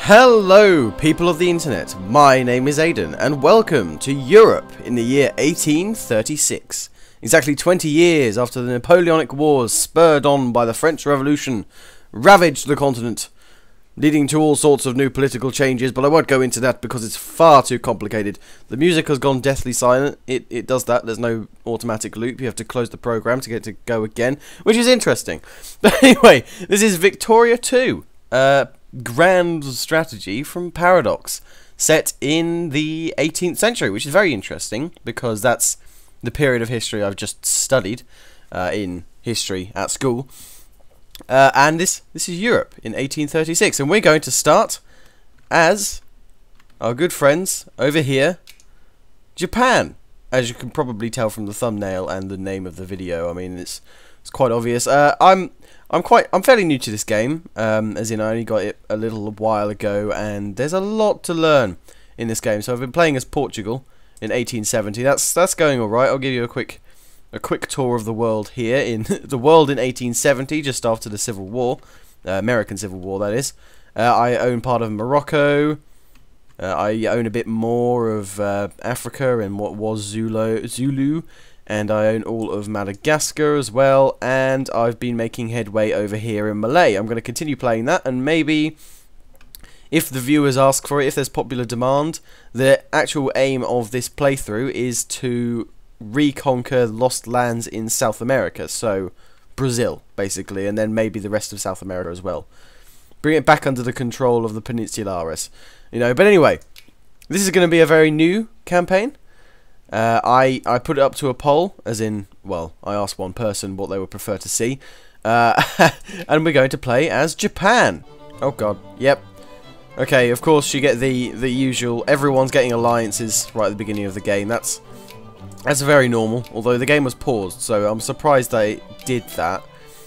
Hello, people of the internet. My name is Aidan, and welcome to Europe in the year 1836. Exactly 20 years after the Napoleonic Wars, spurred on by the French Revolution, ravaged the continent, leading to all sorts of new political changes, but I won't go into that because it's far too complicated. The music has gone deathly silent. It does that. There's no automatic loop. You have to close the program to get to go again, which is interesting. But anyway, this is Victoria 2. Grand strategy from Paradox, set in the 18th century, which is very interesting because that's the period of history I've just studied in history at school. And this is Europe in 1836, and we're going to start as our good friends over here, Japan. As you can probably tell from the thumbnail and the name of the video, I mean it's quite obvious. I'm fairly new to this game, as in I only got it a little while ago, and there's a lot to learn in this game. So I've been playing as Portugal in 1870. That's going all right. I'll give you a quick tour of the world here in the world in 1870, just after the Civil War, American Civil War, that is. I own part of Morocco. I own a bit more of Africa and what was Zulu. And I own all of Madagascar as well, and I've been making headway over here in Malay. I'm going to continue playing that, and maybe, if the viewers ask for it, if there's popular demand, the actual aim of this playthrough is to reconquer lost lands in South America, so Brazil, basically, and then maybe the rest of South America as well. Bring it back under the control of the Peninsulares, you know. But anyway, this is going to be a very new campaign. I put it up to a poll, as in, well, I asked one person what they would prefer to see, and we're going to play as Japan. Oh god, yep. Okay, of course you get the usual, everyone's getting alliances right at the beginning of the game. That's very normal, although the game was paused, so I'm surprised they did that.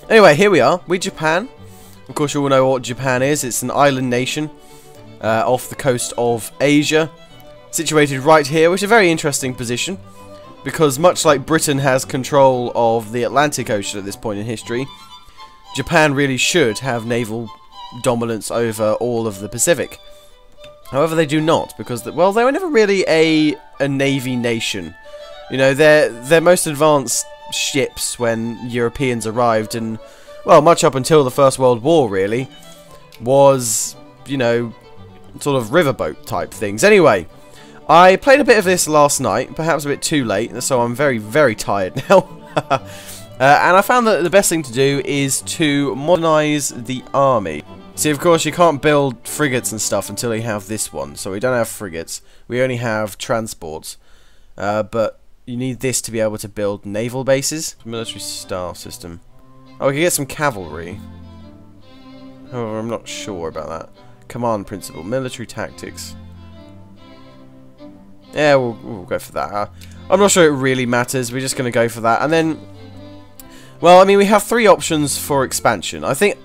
Anyway, here we are, we're Japan. Of course you all know what Japan is. It's an island nation off the coast of Asia, situated right here, which is a very interesting position, because much like Britain has control of the Atlantic Ocean at this point in history, Japan really should have naval dominance over all of the Pacific. However, they do not, because, well, they were never really a navy nation. You know, their most advanced ships when Europeans arrived, and, well, much up until the First World War, really, was, you know, sort of riverboat type things. Anyway, I played a bit of this last night, perhaps a bit too late, so I'm very, very tired now. And I found that the best thing to do is to modernise the army. See, of course, you can't build frigates and stuff until you have this one, so we don't have frigates. We only have transports. But you need this to be able to build naval bases. Military staff system. Oh, we can get some cavalry. However, I'm not sure about that. Command principle. Military tactics. Yeah, we'll go for that. I'm not sure it really matters. We're just going to go for that. And then, well, I mean, we have 3 options for expansion. I think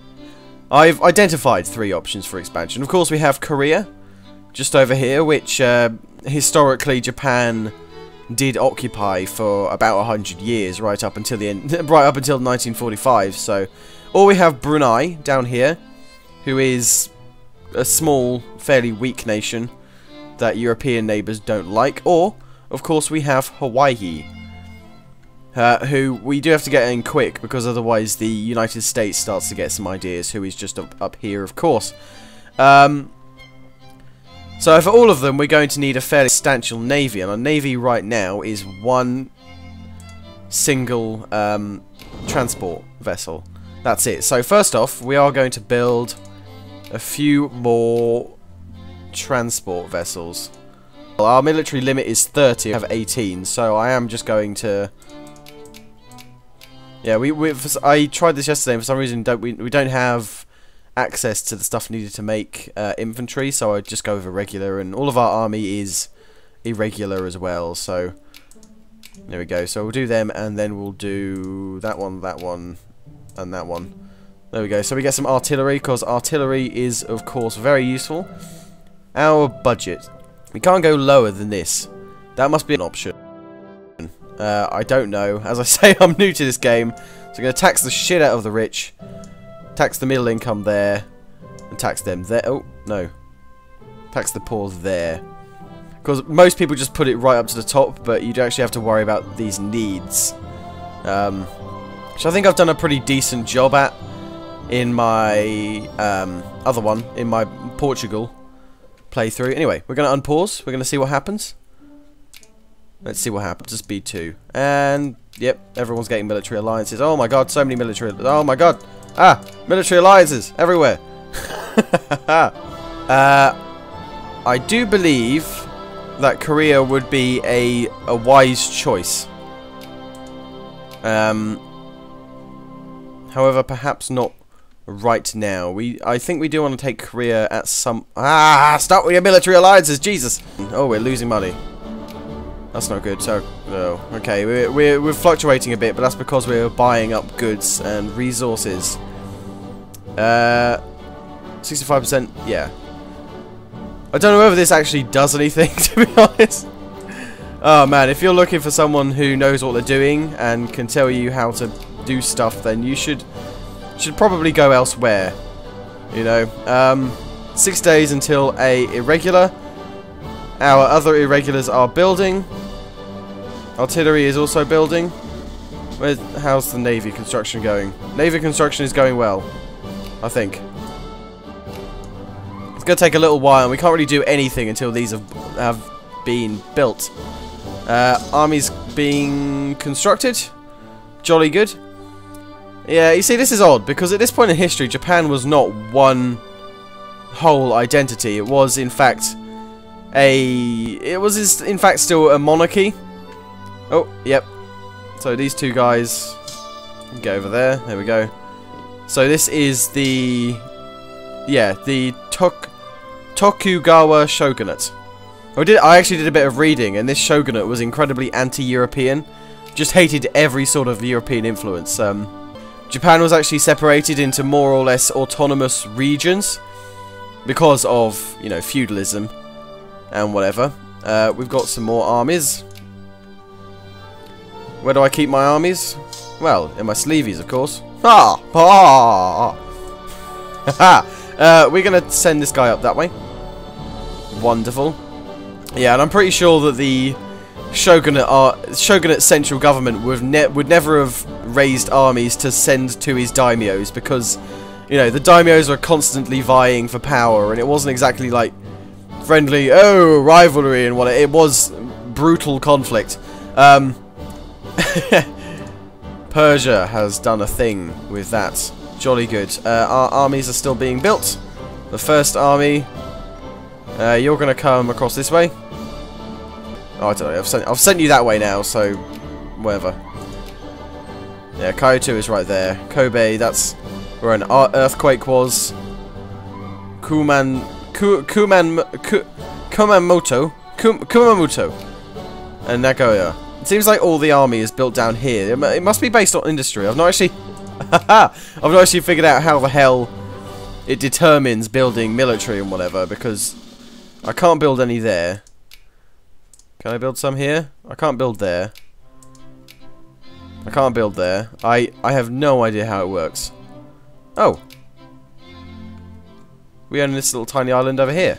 I've identified 3 options for expansion. Of course, we have Korea, just over here, which historically Japan did occupy for about 100 years, right up until the end, right up until 1945. So, or we have Brunei down here, who is a small, fairly weak nation that European neighbours don't like, or, of course, we have Hawaii, who we do have to get in quick, because otherwise the United States starts to get some ideas, who is just up here, of course. So for all of them, we're going to need a fairly substantial navy, and our navy right now is one single transport vessel. That's it. So first off, we are going to build a few more transport vessels. Well, our military limit is 30, we have 18, so I am just going to... Yeah, I tried this yesterday, and for some reason we don't have access to the stuff needed to make infantry, so I just go with irregular, and all of our army is irregular as well, so there we go. So we'll do them, and then we'll do that one, and that one. There we go. So we get some artillery, because artillery is, of course, very useful. Our budget. We can't go lower than this. That must be an option. I don't know. As I say, I'm new to this game. So I'm going to tax the shit out of the rich. Tax the middle income there. And tax them there. Oh, no. Tax the poor there. Because most people just put it right up to the top, but you do actually have to worry about these needs. Which I think I've done a pretty decent job at in my other one, in my Portugal playthrough. Anyway, we're going to unpause. We're going to see what happens. Let's see what happens. Just B2. And, yep, everyone's getting military alliances. Oh my god, so many military... Oh my god. Ah, military alliances everywhere. I do believe that Korea would be a wise choice. However, perhaps not right now. I think we do want to take Korea at some... Ah! Start with your military alliances, Jesus! Oh, we're losing money. That's not good. So, no. Okay, we're fluctuating a bit, but that's because we're buying up goods and resources. 65%, yeah. I don't know whether this actually does anything, to be honest. Oh man, if you're looking for someone who knows what they're doing and can tell you how to do stuff, then you should probably go elsewhere. You know, 6 days until a irregular. Our other irregulars are building. Artillery is also building. How's the navy construction going? Navy construction is going well, I think. It's going to take a little while, and we can't really do anything until these have been built. Armies being constructed. Jolly good. Yeah, you see, this is odd, because at this point in history, Japan was not one whole identity. It was, in fact, still a monarchy. Oh, yep. So these two guys get over there. There we go. So this is the... Yeah, the Tokugawa shogunate. I actually did a bit of reading, and this shogunate was incredibly anti-European. Just hated every sort of European influence. Japan was actually separated into more or less autonomous regions because of, you know, feudalism and whatever. We've got some more armies. Where do I keep my armies? Well, in my sleeveys, of course. Ha! Ha! Ha! We're gonna send this guy up that way. Wonderful. Yeah, and I'm pretty sure that the shogunate central government would never have raised armies to send to his daimyos, because, you know, the daimyos are constantly vying for power, and it wasn't exactly like friendly, oh, rivalry and what it was, brutal conflict. Persia has done a thing with that. Jolly good. Our armies are still being built. The first army, you're going to come across this way. Oh, I don't know. I've sent you that way now, so whatever. Yeah, Kyoto is right there. Kobe, that's where an earthquake was. Kumamoto, and Nagoya. It seems like all the army is built down here. It must be based on industry. I've not actually, I've not actually figured out how the hell it determines building military and whatever, because I can't build any there. Can I build some here? I can't build there. I can't build there. I have no idea how it works. Oh. We own this little tiny island over here.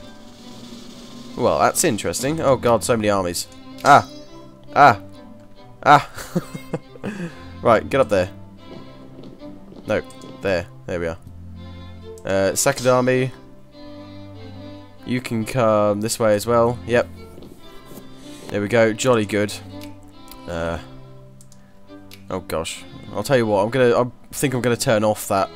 Well, that's interesting. Oh god, so many armies. Ah. Ah. Ah. Right, get up there. No, there. There we are. Second army. You can come this way as well. Yep. There we go. Jolly good. Oh gosh. I'll tell you what. I think I'm gonna turn off that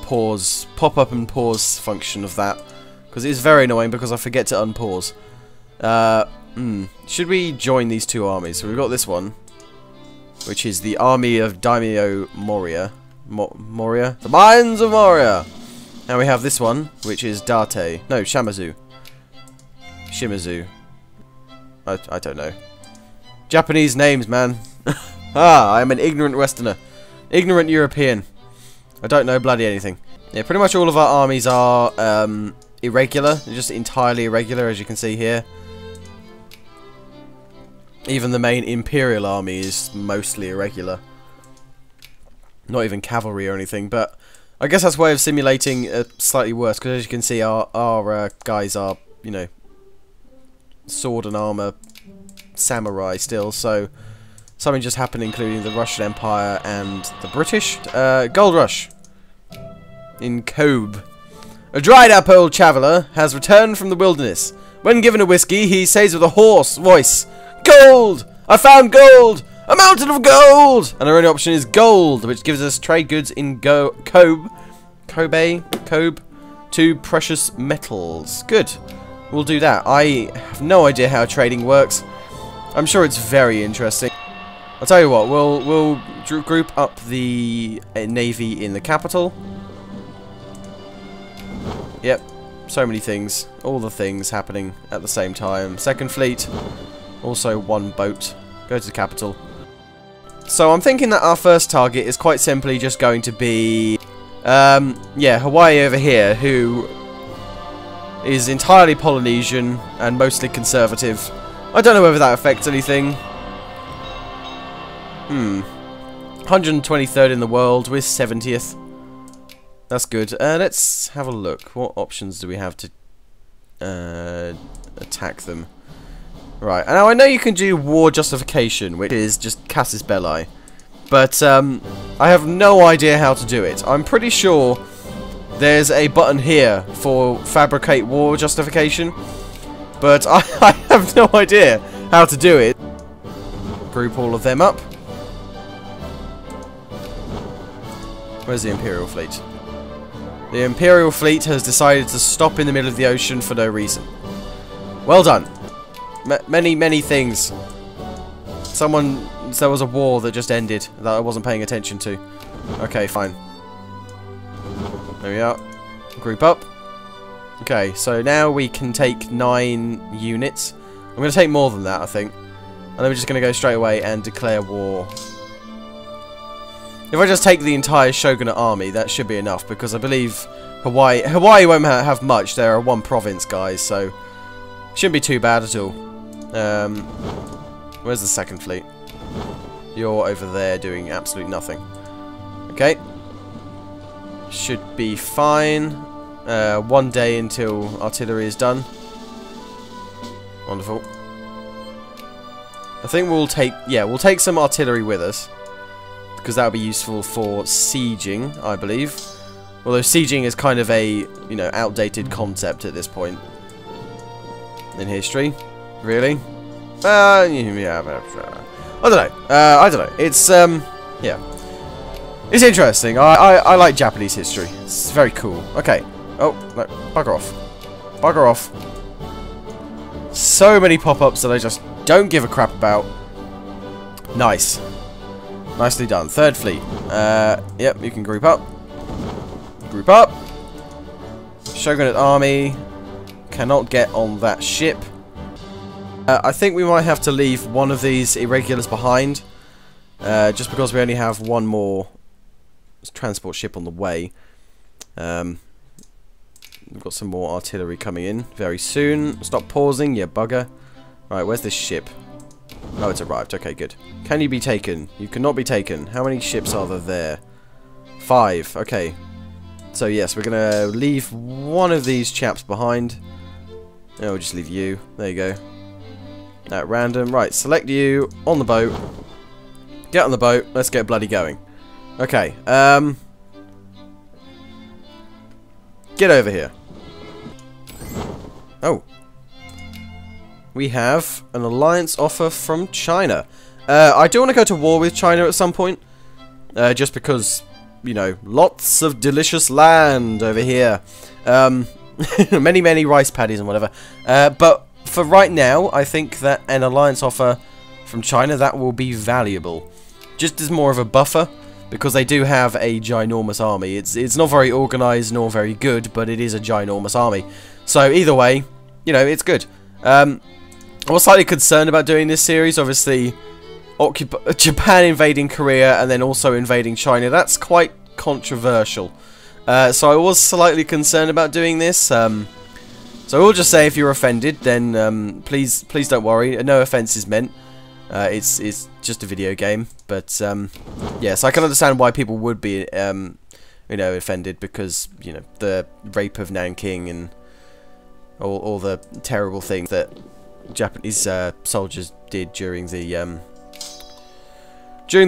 pause, pop up and pause function of that, because it is very annoying because I forget to unpause. Should we join these two armies? So we've got this one, which is the army of Daimyo Moria. Moria? The Mines of Moria! Now we have this one, which is Date. No, Shimizu. Shimizu. I don't know. Japanese names, man. Ah, I am an ignorant Westerner. Ignorant European. I don't know bloody anything. Yeah, pretty much all of our armies are irregular. They're just entirely irregular, as you can see here. Even the main Imperial army is mostly irregular. Not even cavalry or anything, but I guess that's a way of simulating slightly worse, because as you can see, our guys are, you know, sword and armor samurai still, so something just happened, including the Russian Empire and the British. Gold Rush in Kobe. A dried-up old traveller has returned from the wilderness. When given a whiskey, he says with a hoarse voice, "Gold! I found gold! A mountain of gold!" And our only option is gold, which gives us trade goods in Kobe, 2 precious metals. Good. We'll do that. I have no idea how trading works. I'm sure it's very interesting. I'll tell you what, we'll group up the navy in the capital. Yep, so many things. All the things happening at the same time. Second fleet, also 1 boat. Go to the capital. So I'm thinking that our first target is quite simply just going to be, yeah, Hawaii over here, who is entirely Polynesian and mostly conservative. I don't know whether that affects anything. 123rd in the world, we're 70th. That's good. Let's have a look. What options do we have to attack them? Right. Now I know you can do war justification, which is just casus belli, but I have no idea how to do it. I'm pretty sure there's a button here for fabricate war justification, but I have no idea how to do it. Group all of them up. Where's the Imperial Fleet? The Imperial Fleet has decided to stop in the middle of the ocean for no reason. Well done. Many things. There was a war that just ended that I wasn't paying attention to. Okay, fine. There we are. Group up. Okay, so now we can take 9 units. I'm going to take more than that, I think. And then we're just going to go straight away and declare war. If I just take the entire shogunate army, that should be enough, because I believe Hawaii won't have much. There are 1 province, guys, so shouldn't be too bad at all. Where's the second fleet? You're over there doing absolutely nothing. Okay. Should be fine. 1 day until artillery is done. Wonderful. I think we'll take some artillery with us, because that would be useful for sieging, I believe. Although sieging is kind of a, you know, outdated concept at this point in history. Really? Yeah, I don't know. I don't know. It's yeah, it's interesting. I like Japanese history. It's very cool. Okay. Oh no, bugger off. Bugger off. So many pop-ups that I just don't give a crap about. Nice. Nicely done. Third fleet. Yep, you can group up. Group up. Shogunate army cannot get on that ship. I think we might have to leave one of these irregulars behind, just because we only have 1 more transport ship on the way. We've got some more artillery coming in very soon. Stop pausing, you bugger. Right, where's this ship? Oh, it's arrived. Okay, good. Can you be taken? You cannot be taken. How many ships are there? 5. Okay. So, yes, we're going to leave one of these chaps behind. Oh, we'll just leave you. There you go. At random. Right, select you on the boat. Get on the boat. Let's get bloody going. Okay. Get over here. Oh. We have an alliance offer from China. I do want to go to war with China at some point. Just because, you know, lots of delicious land over here. Many rice paddies and whatever. But for right now, I think that an alliance offer from China, that will be valuable. Just as more of a buffer, because they do have a ginormous army. It's not very organised nor very good, but it is a ginormous army. So either way, you know, it's good. I was slightly concerned about doing this series. Obviously, Japan invading Korea and then also invading China. That's quite controversial. So I was slightly concerned about doing this. So I will just say, if you're offended, then please don't worry. No offence is meant. It's just a video game. But yes, I can understand why people would be you know, offended because, you know, the rape of Nanking and all the terrible things that Japanese soldiers did during the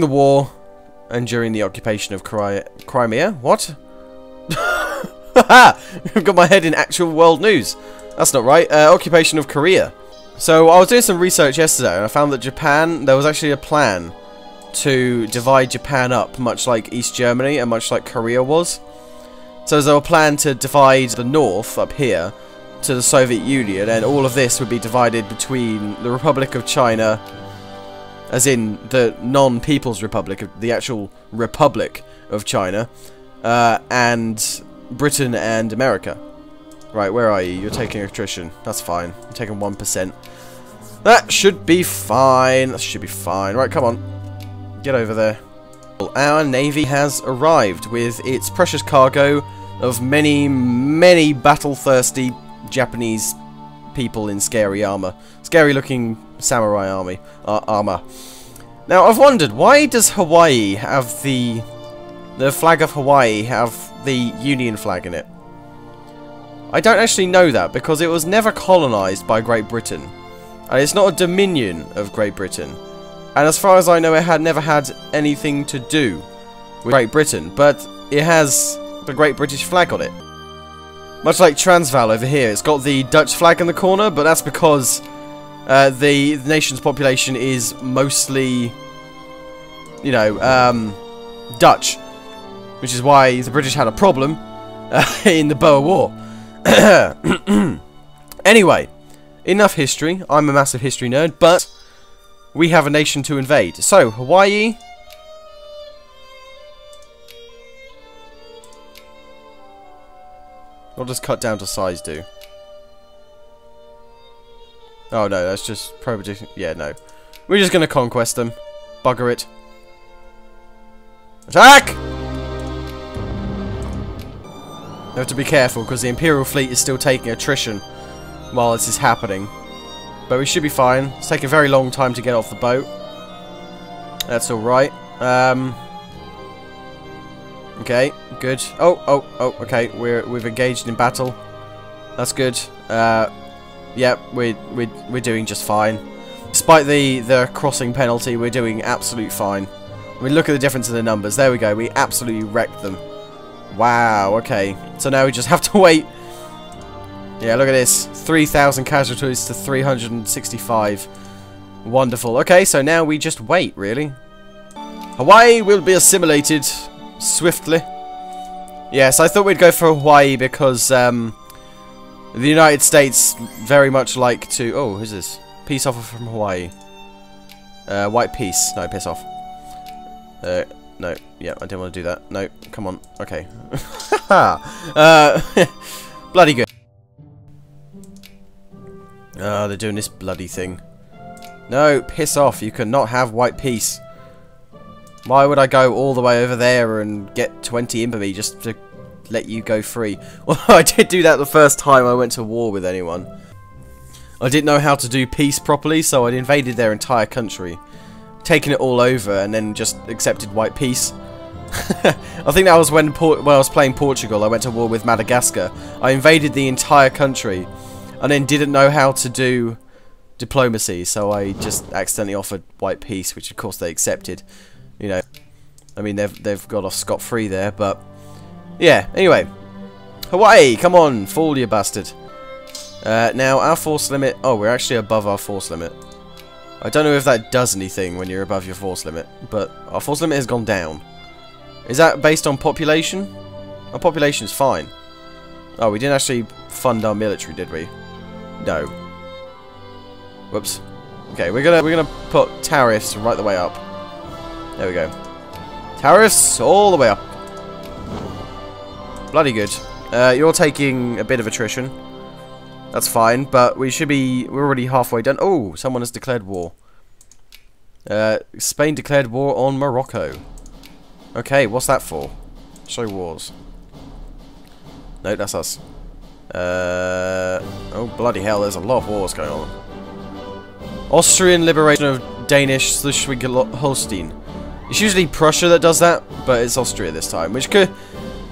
war and during the occupation of Crimea. What? I've got my head in actual world news. That's not right. Occupation of Korea. So I was doing some research yesterday and I found that Japan, there was actually a plan to divide Japan up, much like East Germany and much like Korea was. So there was a plan to divide the north up here to the Soviet Union, and all of this would be divided between the Republic of China, as in the non-People's Republic, the actual Republic of China, and Britain and America. Right, where are you? You're taking attrition. That's fine. I'm taking 1%. That should be fine. That should be fine. Right, come on. Get over there. Our navy has arrived with its precious cargo of many, many battle-thirsty Japanese people in scary armor. Scary looking samurai armor. Now, I've wondered, why does Hawaii have the flag of Hawaii have the Union flag in it? I don't actually know that, because it was never colonized by Great Britain. And it's not a dominion of Great Britain. And as far as I know, it had never had anything to do with Great Britain, but it has the Great British flag on it. Much like Transvaal over here, it's got the Dutch flag in the corner, but that's because the nation's population is mostly, you know, Dutch, which is why the British had a problem in the Boer War. Anyway, enough history. I'm a massive history nerd, but we have a nation to invade. So, Hawaii. What does cut down to size do? Oh no, that's just prohibition. Yeah, no. We're just gonna conquest them. Bugger it. Attack! We have to be careful because the Imperial Fleet is still taking attrition while this is happening. But we should be fine. It's taking a very long time to get off the boat. That's alright. Okay, good. Oh, okay. We've engaged in battle. That's good. Yeah, we're doing just fine. Despite the crossing penalty, we're doing absolute fine. I mean, look at the difference in the numbers. There we go. We absolutely wrecked them. Wow, okay. So now we just have to wait. Yeah, look at this. 3,000 casualties to 365. Wonderful. Okay, so now we just wait, really. Hawaii will be assimilated swiftly. Yes, I thought we'd go for Hawaii because the United States very much like to... Oh, who's this? Peace offer from Hawaii. White peace. No, piss off. No. Yeah, I didn't want to do that. No, come on. Okay. Bloody good. Oh, they're doing this bloody thing. No, piss off. You cannot have white peace. Why would I go all the way over there and get 20 infamy just to let you go free? Well, I did do that the first time I went to war with anyone. I didn't know how to do peace properly, so I invaded their entire country, taken it all over, and then just accepted white peace. I think that was when I was playing Portugal. I went to war with Madagascar. I invaded the entire country, and then didn't know how to do diplomacy, so I just accidentally offered white peace, which of course they accepted. You know, I mean, they've got off scot-free there, but yeah. Anyway, Hawaii, come on, fall, you bastard. Now our force limit. Oh, we're actually above our force limit. I don't know if that does anything when you're above your force limit, but our force limit has gone down. Is that based on population? Our population is fine. Oh, we didn't actually fund our military, did we? No. Whoops. Okay, we're gonna put tariffs right the way up. There we go. Tariffs all the way up. Bloody good. You're taking a bit of attrition. That's fine, but we're already halfway done. Oh, someone has declared war. Spain declared war on Morocco. Okay, what's that for? Show wars. No, that's us. Oh, bloody hell, there's a lot of wars going on. Austrian liberation of Danish Schleswig-Holstein. It's usually Prussia that does that, but it's Austria this time, which could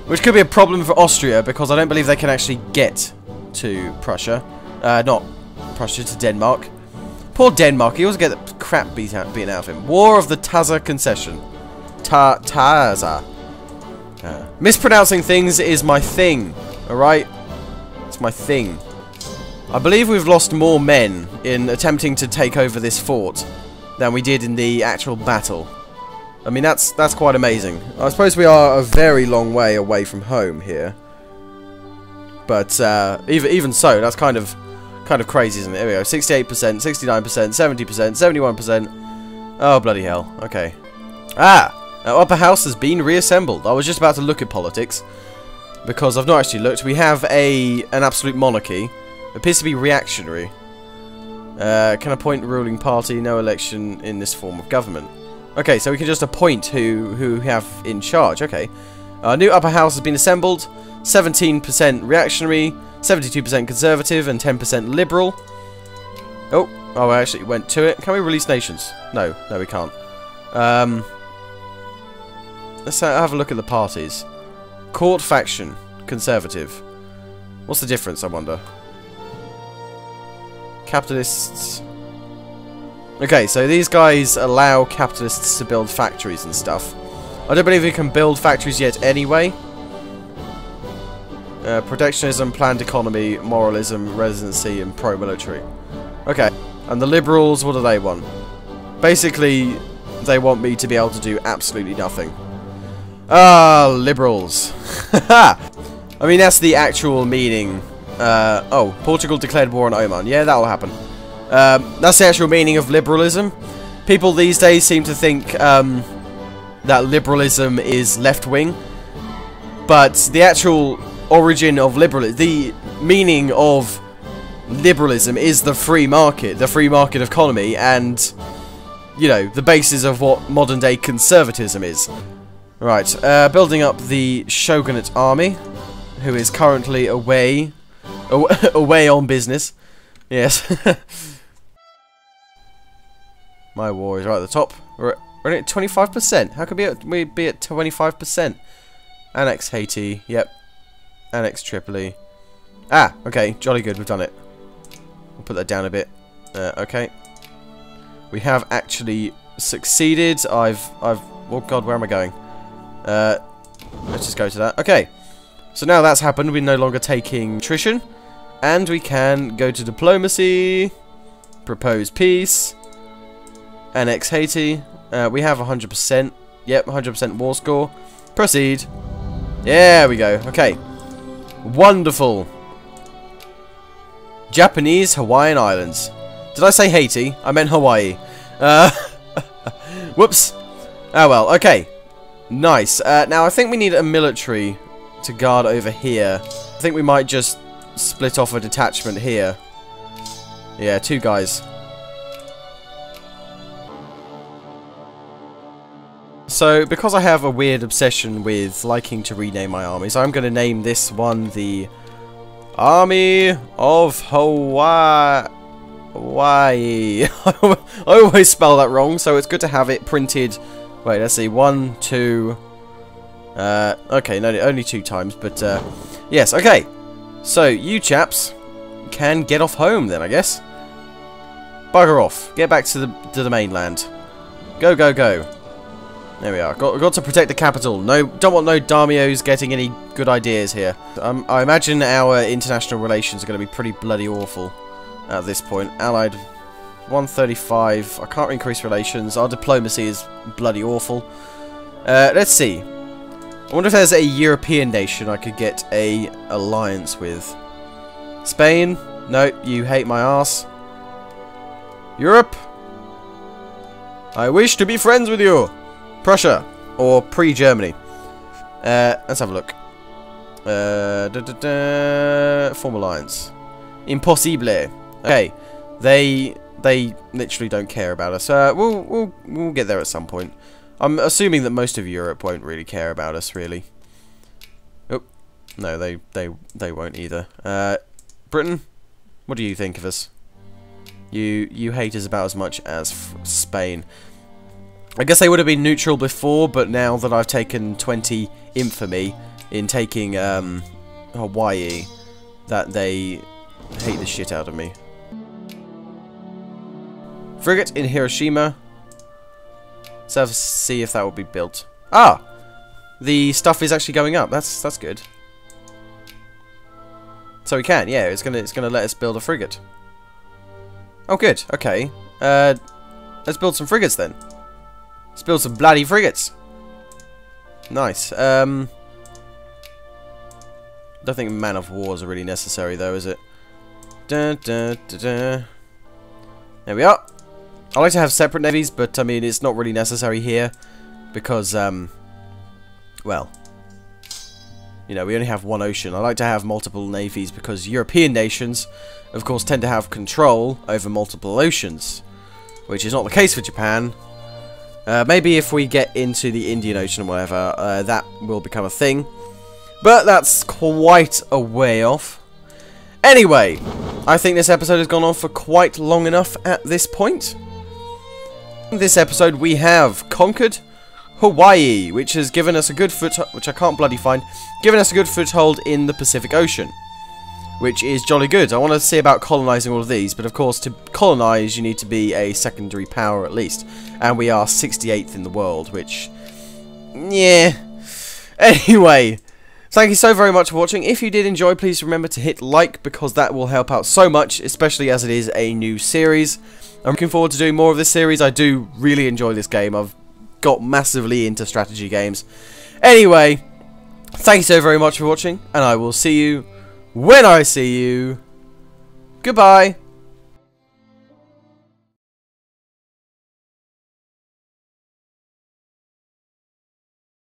Which could be a problem for Austria, because I don't believe they can actually get to Prussia. Not Prussia, to Denmark. Poor Denmark, he always get the crap beaten out of him. War of the Taza Concession. Taza. Mispronouncing things is my thing, alright? It's my thing. I believe we've lost more men in attempting to take over this fort than we did in the actual battle. I mean, that's quite amazing. I suppose we are a very long way away from home here. But even so, that's kind of crazy, isn't it? Here we go. 68%, 69%, 70%, 71%. Oh, bloody hell. Okay. Ah! Our upper house has been reassembled. I was just about to look at politics, because I've not actually looked. We have an absolute monarchy. It appears to be reactionary. Can appoint ruling party, no election in this form of government. Okay, so we can just appoint who we have in charge. Okay. Our new upper house has been assembled. 17% reactionary, 72% conservative, and 10% liberal. Oh, I actually went to it. Can we release nations? No, we can't. Let's have a look at the parties. Court faction, conservative. What's the difference, I wonder? Capitalists. Okay, so these guys allow capitalists to build factories and stuff. I don't believe we can build factories yet anyway. Protectionism, planned economy, moralism, residency, and pro-military. Okay, and the liberals, what do they want? Basically, they want me to be able to do absolutely nothing. Ah, liberals. I mean, that's the actual meaning. Oh, Portugal declared war on Oman. Yeah, that'll happen. That's the actual meaning of liberalism. People these days seem to think that liberalism is left-wing. But the actual origin of liberalism, the meaning of liberalism is the free market economy, and, you know, the basis of what modern-day conservatism is. Right, building up the Shogunate army, who is currently away on business. Yes. My war is right at the top. We're at 25%. How could we be at 25%? Annex Haiti. Yep. Annex Tripoli. Ah, okay. Jolly good. We've done it. We'll put that down a bit. Okay. We have actually succeeded. Oh God, where am I going? Let's just go to that. Okay. So now that's happened, we're no longer taking attrition. And we can go to diplomacy. Propose peace. Annex Haiti. We have 100%. Yep, 100% war score. Proceed. There we go. Okay. Wonderful. Japanese Hawaiian Islands. Did I say Haiti? I meant Hawaii. Whoops. Oh well, okay. Nice. Now I think we need a military to guard over here. I think we might just split off a detachment here. Yeah, 2 guys. So, because I have a weird obsession with liking to rename my armies, I'm going to name this one the Army of Hawaii. I always spell that wrong, so it's good to have it printed. Wait, let's see. 1, 2. Okay, no, only 2 times, but yes, okay. So, you chaps can get off home then, I guess. Bugger off. Get back to the mainland. Go, go, go. There we are. Got to protect the capital. No, don't want no Daimyos getting any good ideas here. I imagine our international relations are going to be pretty bloody awful at this point. Allied 135. I can't increase relations. Our diplomacy is bloody awful. Let's see. I wonder if there's a European nation I could get a alliance with. Spain? No, you hate my ass. Europe? I wish to be friends with you. Prussia, or pre-Germany. Let's have a look. Form alliance. Impossible. Okay, they literally don't care about us. We'll get there at some point. I'm assuming that most of Europe won't really care about us, really. Oh, no, they won't either. Britain, what do you think of us? You hate us about as much as Spain. I guess they would have been neutral before, but now that I've taken 20 infamy, in taking Hawaii that they hate the shit out of me. Frigate in Hiroshima. Let's see if that will be built. Ah! The stuff is actually going up. That's good. So we can, yeah, it's gonna let us build a frigate. Oh good, okay. Let's build some frigates then. Let's build some bloody frigates. Nice. Don't think man of wars are really necessary though, is it? Dun, dun, dun, dun. There we are. I like to have separate navies, but I mean it's not really necessary here because well, you know, we only have one ocean. I like to have multiple navies because European nations, of course, tend to have control over multiple oceans, which is not the case for Japan. Maybe if we get into the Indian Ocean or whatever, that will become a thing. But that's quite a way off. Anyway, I think this episode has gone on for quite long enough at this point. In this episode, we have conquered Hawaii, which has given us a good which I can't bloody find, given us a good foothold in the Pacific Ocean, which is jolly good. I want to see about colonizing all of these, but of course to colonize you need to be a secondary power at least, and we are 68th in the world, which, yeah. Anyway, thank you so very much for watching. If you did enjoy, please remember to hit like, because that will help out so much, especially as it is a new series. I'm looking forward to doing more of this series. I do really enjoy this game. I've got massively into strategy games. Anyway, thank you so very much for watching, and I will see you when I see you. Goodbye.